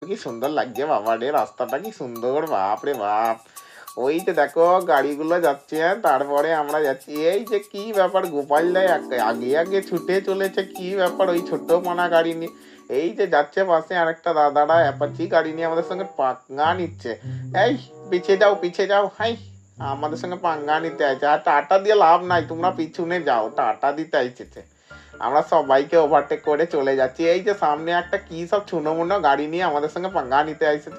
কি সুন্দর লাগছে বাবা রে, রাস্তাটা কি সুন্দর, বাপ রে বাপ। ওই যে দেখো গাড়িগুলো যাচ্ছে, তারপরে আমরা যাচ্ছি। এই যে কি ব্যাপার, গোপাল দাই আগে আগে ছুটে চলেছে, কি ব্যাপার ওই ছোট্ট মানা গাড়ি নিয়ে। এই যে যাচ্ছে পাশে আরেকটা দাদারা অ্যাপাচি গাড়ি নিয়ে আমাদের সঙ্গে পাঙ্গা নিচ্ছে। এই পিছিয়ে যাও পিছিয়ে যাও, হাই আমাদের সঙ্গে পাঙ্গা নিতে আইছে। আর টাটা দিয়ে লাভ নাই, তোমরা পিছনে যাও, টাটা দিতে আইছে। আমরা সবাইকে ওভারটেক করে চলে যাচ্ছি। এই যে সামনে একটা কি সব ছুনোমুনো গাড়ি নিয়ে আমাদের সঙ্গে পাঙ্গা নিতে আইছে।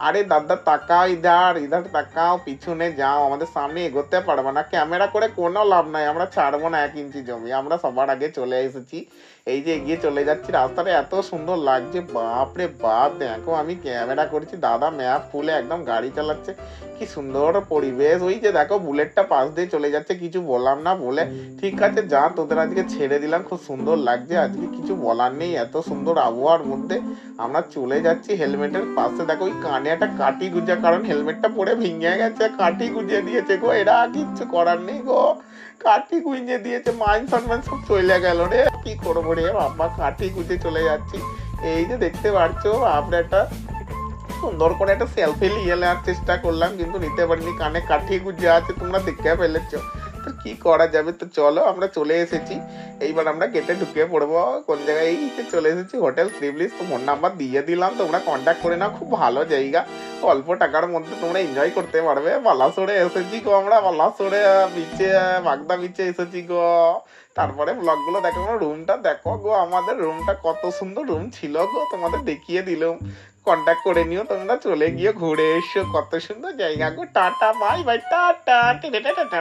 আরে দাদা তাকাও, ইধার ইধার তাকাও, পিছনে যাও, আমাদের সামনে এগোতে পারবে না। ক্যামেরা করে কোনো লাভ নাই, আমরা ছাড়বো না 1 ইঞ্চি জমি। আমরা সবার আগে চলে এসেছি। এই যে এগিয়ে চলে যাচ্ছি, রাস্তাটা এত সুন্দর লাগছে, বাপ রে বাপ। দেখো আমি ক্যামেরা করেছি, দাদা ম্যাপ খুলে একদম গাড়ি চালাচ্ছে, কি সুন্দর পরিবেশ। ওই যে দেখো বুলেটটা পাশ দিয়ে চলে যাচ্ছে, কিছু বললাম না বলে। ঠিক আছে যা, তোদের আজকে ছেড়ে দিলাম, খুব সুন্দর লাগছে আজকে, কিছু বলার নেই। এত সুন্দর আবহাওয়ার মধ্যে আমরা চলে যাচ্ছি। হেলমেটের পাশে দেখো ওই কানে একটা কাঠি গুঁজা, কারণ হেলমেটটা পরে ভেঙে গেছে, কাঠি গুঁজে দিয়েছে গো এরা, কিচ্ছু করার নেই গো, কাঠি গুঁজে দিয়েছে। মাইন সম্মান সব চলে গেল রে, কি করবো রে বাবা, কাঠি গুঁজে চলে যাচ্ছি। এই যে দেখতে পাচ্ছ আমরা একটা সুন্দর করে একটা সেলফি নিয়ে নেওয়ার চেষ্টা করলাম, কিন্তু নিতে পারিনি, কানে কাঠি গুঁজে আছে, তোমরা দেখে ফেলেছ। তো কি করা যাবে, তো চলো আমরা চলে এসেছি। এইবার আমরা গেটে ঢুকে পড়বো। কোন জায়গায়, এই চলে এসেছি হোটেল প্রিভিলেজ। তো ফোন নাম্বার দিয়ে দিলাম, তোমরা কন্ট্যাক্ট করে নাও, খুব ভালো জায়গা, অল্প টাকার মধ্যে তোমরা এনজয় করতে পারবে। বালাসোরে এসেছি গো আমরা, বালাসোরে বিচে, বাগদা বিচে এসেছি গো। তারপরে ব্লগ গুলো দেখো, রুমটা দেখো গো, আমাদের রুমটা কত সুন্দর রুম ছিল গো, তোমাদের দেখিয়ে দিলাম। কন্ট্যাক্ট করে নিও তোমরা, চলে গিয়ে ঘুরে এসো, কত সুন্দর জায়গা গো। Tata bye bye, tata tata tata.